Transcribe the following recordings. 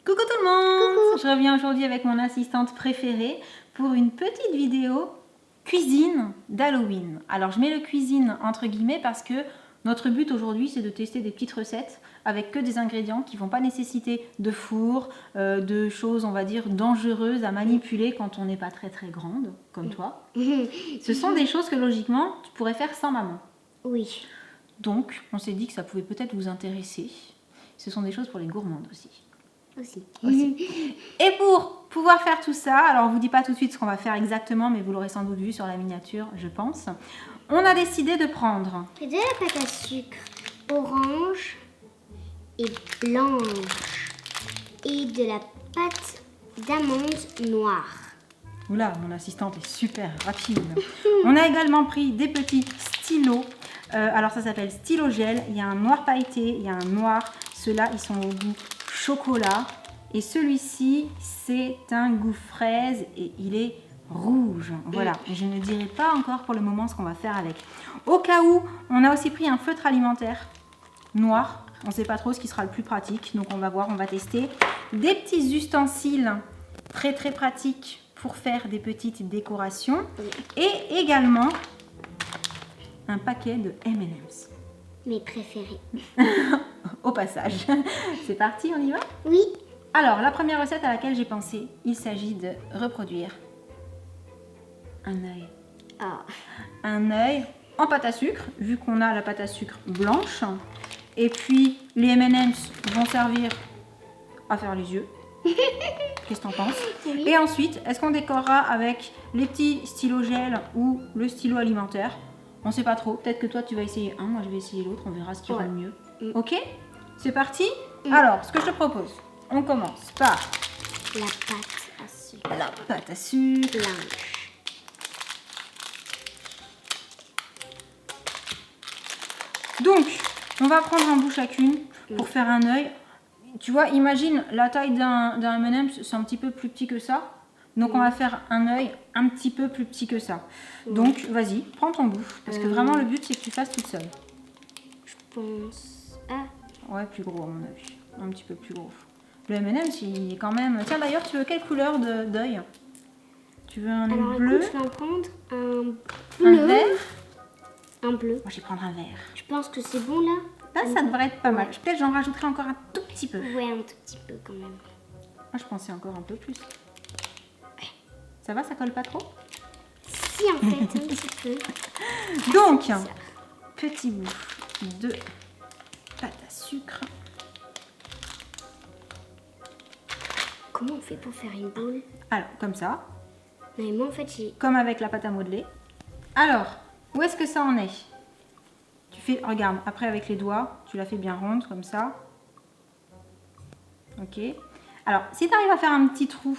Coucou tout le monde! Coucou. Je reviens aujourd'hui avec mon assistante préférée pour une petite vidéo cuisine d'Halloween. Alors je mets le cuisine entre guillemets parce que notre but aujourd'hui c'est de tester des petites recettes avec que des ingrédients qui ne vont pas nécessiter de four, de choses on va dire dangereuses à manipuler quand on n'est pas très grande comme toi. Ce sont des choses que logiquement tu pourrais faire sans maman. Oui. Donc on s'est dit que ça pouvait peut-être vous intéresser. Ce sont des choses pour les gourmandes aussi. Aussi. Et pour pouvoir faire tout ça, alors on vous dit pas tout de suite ce qu'on va faire exactement, mais vous l'aurez sans doute vu sur la miniature, je pense. On a décidé de prendre Et de la pâte à sucre orange et blanche. Et de la pâte d'amande noire. Oula, mon assistante est super rapide. On a également pris des petits stylos. Alors ça s'appelle stylo gel. Il y a un noir pailleté, il y a un noir. Ceux-là, ils sont au goût chocolat. Et celui-ci, c'est un goût fraise et il est rouge. Voilà, je ne dirai pas encore pour le moment ce qu'on va faire avec. Au cas où, on a aussi pris un feutre alimentaire noir. On ne sait pas trop ce qui sera le plus pratique. Donc on va voir, on va tester. Des petits ustensiles très pratiques pour faire des petites décorations. Et également un paquet de M&M's. Mes préférés. Au passage. C'est parti, on y va? Oui. Alors, la première recette à laquelle j'ai pensé, il s'agit de reproduire un œil. Ah. Un œil en pâte à sucre, vu qu'on a la pâte à sucre blanche. Et puis, les M&M's vont servir à faire les yeux. Qu'est-ce que t'en penses? Oui. Et ensuite, est-ce qu'on décorera avec les petits stylos gel ou le stylo alimentaire? On sait pas trop. Peut-être que toi, tu vas essayer un, moi je vais essayer l'autre. On verra ce qui ira le mieux. Ok? C'est parti? Alors, ce que je te propose, on commence par La pâte à sucre la pâte à sucre. blanche. Donc, on va prendre un bout chacune pour faire un œil. Tu vois, imagine la taille d'un M&M's, c'est un petit peu plus petit que ça. Donc, on va faire un œil un petit peu plus petit que ça. Donc, vas-y, prends ton bout. Parce que vraiment, le but, c'est que tu fasses toute seule. Je pense. Ah. Ouais, plus gros à mon avis. Un petit peu plus gros. Le M&M's, il est quand même... Tiens, d'ailleurs, tu veux quelle couleur d'œil? Tu veux un Alors bleu? écoute, je vais en prendre un Un bleu. vert? Un bleu. Moi, je vais prendre un vert. Je pense que c'est bon là. Là, ça devrait être pas mal. Peut-être j'en rajouterai encore un tout petit peu. Ouais, un tout petit peu quand même. Moi, je pensais encore un peu plus. Ça va, ça colle pas trop? Si, en fait, un petit peu. Donc, petit bout de pâte à sucre. Comment on fait pour faire une boule? Alors, comme ça. Mais moi, en fait, j'ai... Comme avec la pâte à modeler. Alors, où est-ce que ça en est? Tu fais, regarde, après avec les doigts, tu la fais bien ronde, comme ça. Ok. Alors, si tu arrives à faire un petit trou,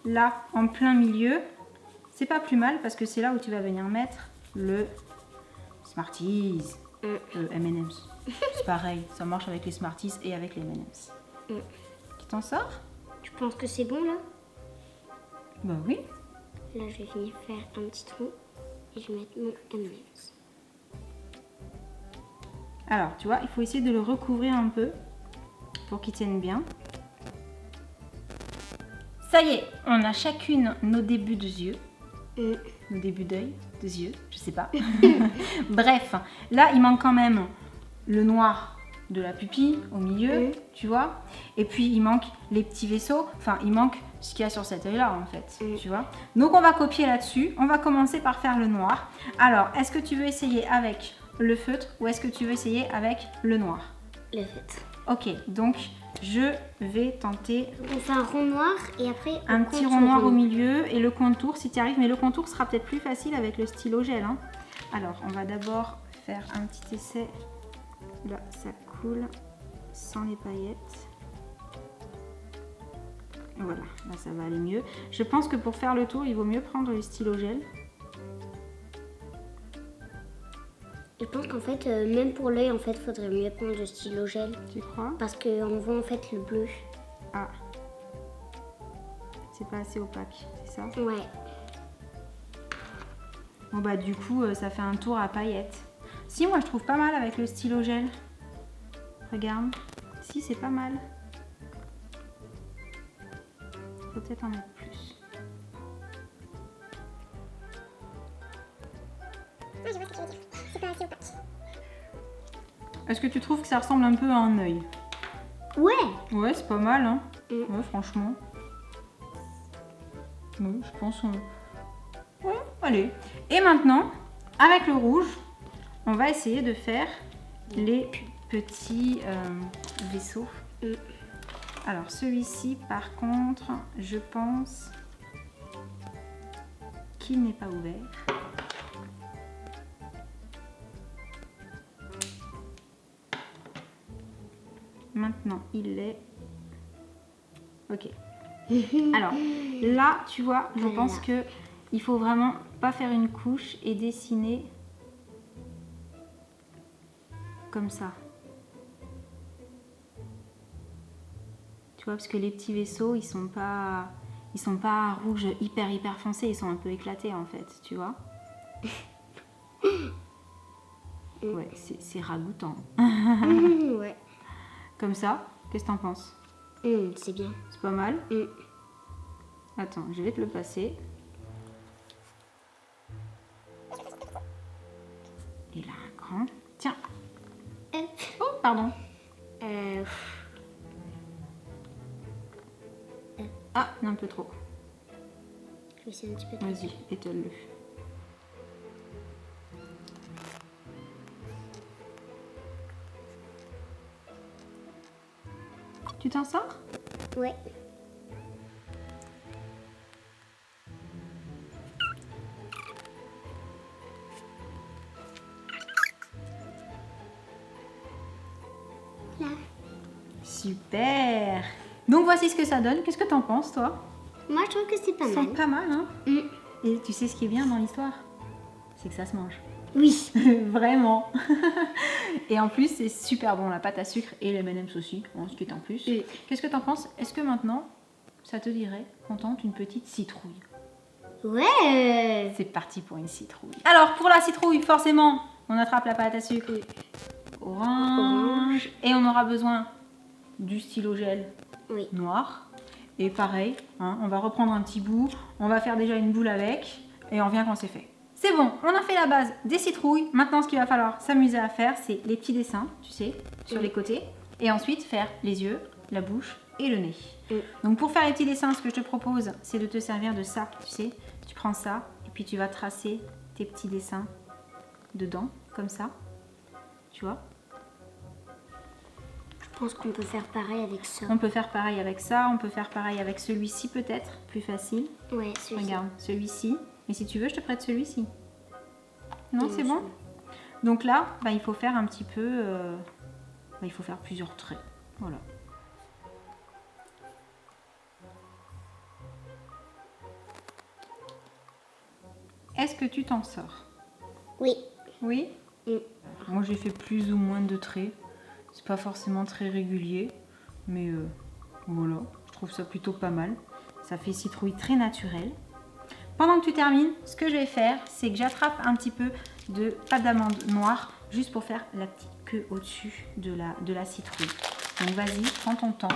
là, en plein milieu, c'est pas plus mal, parce que c'est là où tu vas venir mettre le Smarties, M&M's. C'est pareil, ça marche avec les Smarties et avec les M&M's. Tu t'en sors? Tu penses que c'est bon là? Bah oui. Là, je vais venir faire un petit trou et je vais mettre mon M&M's. Alors, tu vois, il faut essayer de le recouvrir un peu pour qu'il tienne bien. Ça y est, on a chacune nos débuts de yeux. Nos débuts d'œil, de yeux, je sais pas. Bref, là, il manque quand même le noir de la pupille au milieu, tu vois. Et puis, il manque les petits vaisseaux. Enfin, il manque ce qu'il y a sur cet œil-là, en fait, tu vois. Donc, on va copier là-dessus. On va commencer par faire le noir. Alors, est-ce que tu veux essayer avec le feutre ou est-ce que tu veux essayer avec le noir? Le fait. Ok, donc je vais tenter On fait un rond noir et après un petit rond noir au milieu et le contour si tu arrives. Mais le contour sera peut-être plus facile avec le stylo gel. Hein. Alors, on va d'abord faire un petit essai. Là, ça coule sans les paillettes. Voilà, là ça va aller mieux. Je pense que pour faire le tour, il vaut mieux prendre le stylo gel. Je pense qu'en fait, même pour l'œil, en fait, faudrait mieux prendre le stylo gel. Tu crois? Parce qu'on voit en fait le bleu. Ah, c'est pas assez opaque, c'est ça? Ouais. Bon bah du coup, ça fait un tour à paillettes. Si, moi je trouve pas mal avec le stylo gel. Regarde. Si, c'est pas mal. faut peut-être en mettre plus. Ouais, je vois ce que tu veux dire. C'est pas assez opaque. Est-ce que tu trouves que ça ressemble un peu à un œil? Ouais. Ouais, c'est pas mal, hein. Mm. Ouais, franchement. Oui, je pense. Ouais, allez. Et maintenant, avec le rouge, on va essayer de faire les petits vaisseaux. Mm. Alors, celui-ci, par contre, je pense qu'il n'est pas ouvert. Maintenant, il l'est. Ok. Alors, là, tu vois, je pense que il faut vraiment pas faire une couche et dessiner comme ça. Tu vois, parce que les petits vaisseaux, ils sont pas rouges hyper foncés, ils sont un peu éclatés en fait, tu vois. Ouais, c'est ragoûtant. Ouais. Comme ça, qu'est-ce que t'en penses? C'est bien. C'est pas mal? Attends, je vais te le passer. Et là, un grand. Tiens. Oh, pardon. Ah, un peu trop. Je vais essayer un petit peu. Vas-y, étale-le. Tu t'en sors? Ouais. Là. Super. Donc voici ce que ça donne. Qu'est-ce que t'en penses, toi? Moi, je trouve que c'est pas Ils sont mal. pas mal, hein? Mm. Et tu sais ce qui est bien dans l'histoire? C'est que ça se mange. Oui. Vraiment. Et en plus, c'est super bon, la pâte à sucre et les M&M's aussi, ce qui est en plus. Mm. Qu'est-ce que t'en penses? Est-ce que maintenant, ça te dirait qu'on tente une petite citrouille? Ouais. C'est parti pour une citrouille. Alors, pour la citrouille, forcément, on attrape la pâte à sucre orange. Et on aura besoin du stylo gel Oui. noir. Et pareil, hein, on va reprendre un petit bout, on va faire déjà une boule avec, et on revient quand c'est fait. C'est bon, on a fait la base des citrouilles. Maintenant, ce qu'il va falloir s'amuser à faire, c'est les petits dessins, tu sais, sur les côtés. Et ensuite, faire les yeux, la bouche et le nez. Donc, pour faire les petits dessins, ce que je te propose, c'est de te servir de ça, tu sais. Tu prends ça, et puis tu vas tracer tes petits dessins dedans, comme ça. Tu vois? Je pense qu'on peut faire pareil avec ça. On peut faire pareil avec ça, on peut faire pareil avec celui-ci peut-être, plus facile. Ouais, celui-ci. Regarde, celui-ci. Et si tu veux, je te prête celui-ci. Non, Oui, c'est bon? Donc là, bah, il faut faire un petit peu... il faut faire plusieurs traits. Voilà. Est-ce que tu t'en sors? Oui. Oui? Mm. Moi, j'ai fait plus ou moins de traits. C'est pas forcément très régulier. Mais voilà, je trouve ça plutôt pas mal. Ça fait citrouille très naturelle. Pendant que tu termines, ce que je vais faire, c'est que j'attrape un petit peu de pâte d'amande noire juste pour faire la petite queue au-dessus de la citrouille. Donc vas-y, prends ton temps.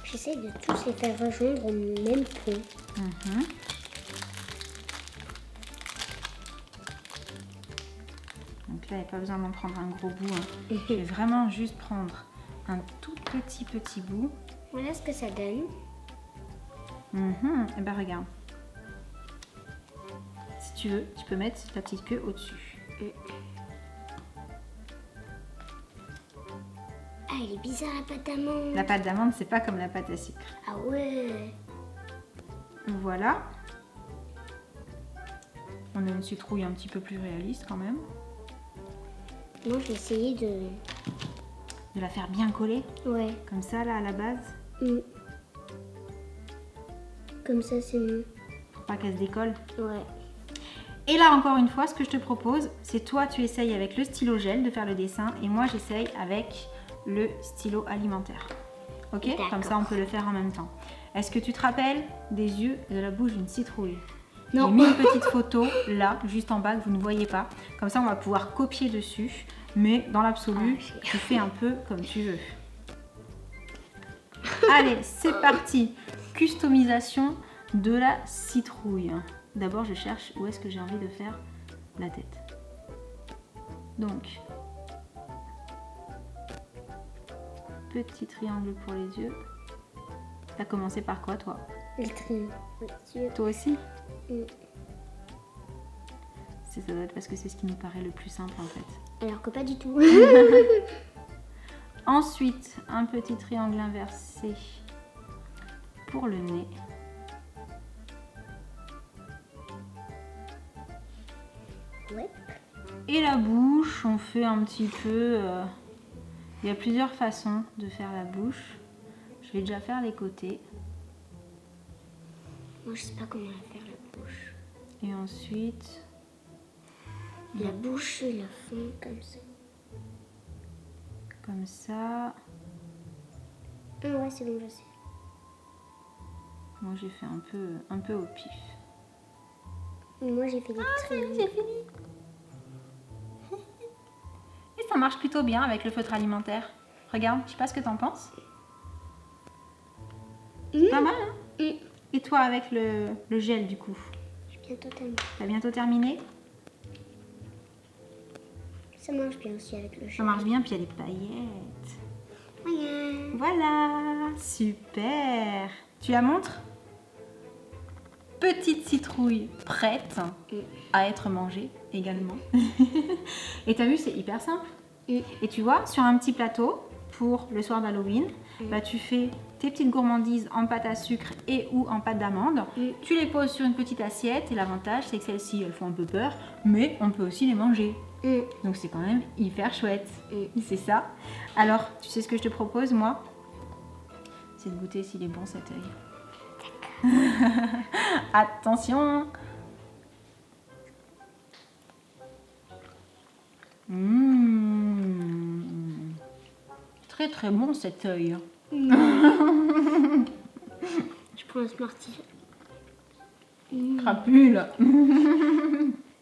J'essaie de tous les faire rejoindre au même point. Donc là, il n'y a pas besoin d'en prendre un gros bout. Hein. Je vais vraiment juste prendre un tout petit bout. Voilà ce que ça donne. Et ben regarde. Si tu veux, tu peux mettre ta petite queue au-dessus. Ah, elle est bizarre la pâte d'amande. La pâte d'amande, c'est pas comme la pâte à sucre. Ah ouais. Voilà. On a une citrouille un petit peu plus réaliste quand même. Moi, je vais essayer de la faire bien coller. Ouais. Comme ça, là, à la base. Comme ça, c'est mieux. Pour pas qu'elle se décolle. Ouais. Et là, encore une fois, ce que je te propose, c'est toi, tu essayes avec le stylo gel de faire le dessin. Et moi, j'essaye avec le stylo alimentaire. Ok? Comme ça, on peut le faire en même temps. Est-ce que tu te rappelles des yeux et de la bouche d'une citrouille? Non. J'ai mis une petite photo là, juste en bas, que vous ne voyez pas. Comme ça, on va pouvoir copier dessus. Mais dans l'absolu, tu fais un peu comme tu veux. Allez, c'est parti. Customisation de la citrouille. D'abord, je cherche où est-ce que j'ai envie de faire la tête. Donc, petit triangle pour les yeux. T'as commencé par quoi, toi? Le triangle. Toi aussi? Mm. Ça doit être parce que c'est ce qui nous paraît le plus simple en fait. Alors que pas du tout. Ensuite, un petit triangle inversé pour le nez. Ouais. Et la bouche, on fait un petit peu... Il y a plusieurs façons de faire la bouche. Je vais déjà faire les côtés. Moi, je sais pas comment faire la bouche. Et ensuite... La bouche et la fond comme ça. Comme ça. Ah ouais, c'est bon, je sais. Moi, j'ai fait un peu au pif. Moi, j'ai fait des triangles. J'ai fini. Et ça marche plutôt bien avec le feutre alimentaire. Regarde, je sais pas ce que t'en penses. C'est pas mal, hein? Et toi avec le gel du coup? J'ai bientôt terminé. T'as bientôt terminé? Ça marche bien aussi avec le Ça gel. marche bien, puis il y a les paillettes. Moyen. Voilà, super. Tu la montres? Petite citrouille prête à être mangée également. Et t'as vu, c'est hyper simple. Et tu vois, sur un petit plateau, pour le soir d'Halloween, bah, tu fais tes petites gourmandises en pâte à sucre et ou en pâte d'amande. Tu les poses sur une petite assiette et l'avantage, c'est que celles-ci, elles font un peu peur, mais on peut aussi les manger. Donc c'est quand même hyper chouette. C'est ça. Alors, tu sais ce que je te propose, moi? C'est de goûter s'il est bon cet œil. Attention. Très très bon cet œil. Je prends un Smarties. Crapule.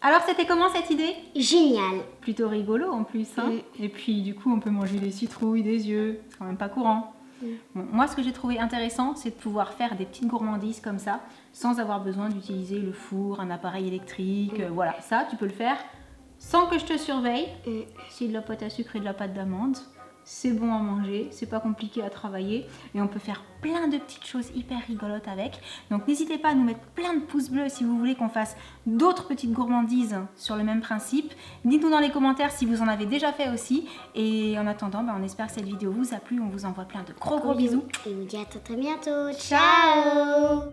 Alors c'était comment cette idée? Génial. Plutôt rigolo en plus. Hein. Et puis du coup on peut manger des citrouilles, des yeux. C'est quand même pas courant. Bon, moi ce que j'ai trouvé intéressant c'est de pouvoir faire des petites gourmandises comme ça sans avoir besoin d'utiliser le four, un appareil électrique. Voilà, ça tu peux le faire sans que je te surveille. C'est de la pâte à sucre et de la pâte d'amande. C'est bon à manger, c'est pas compliqué à travailler et on peut faire plein de petites choses hyper rigolotes avec. Donc n'hésitez pas à nous mettre plein de pouces bleus si vous voulez qu'on fasse d'autres petites gourmandises sur le même principe. Dites-nous dans les commentaires si vous en avez déjà fait aussi. Et en attendant, on espère que cette vidéo vous a plu. On vous envoie plein de gros bisous. Et on vous dit à très bientôt. Ciao.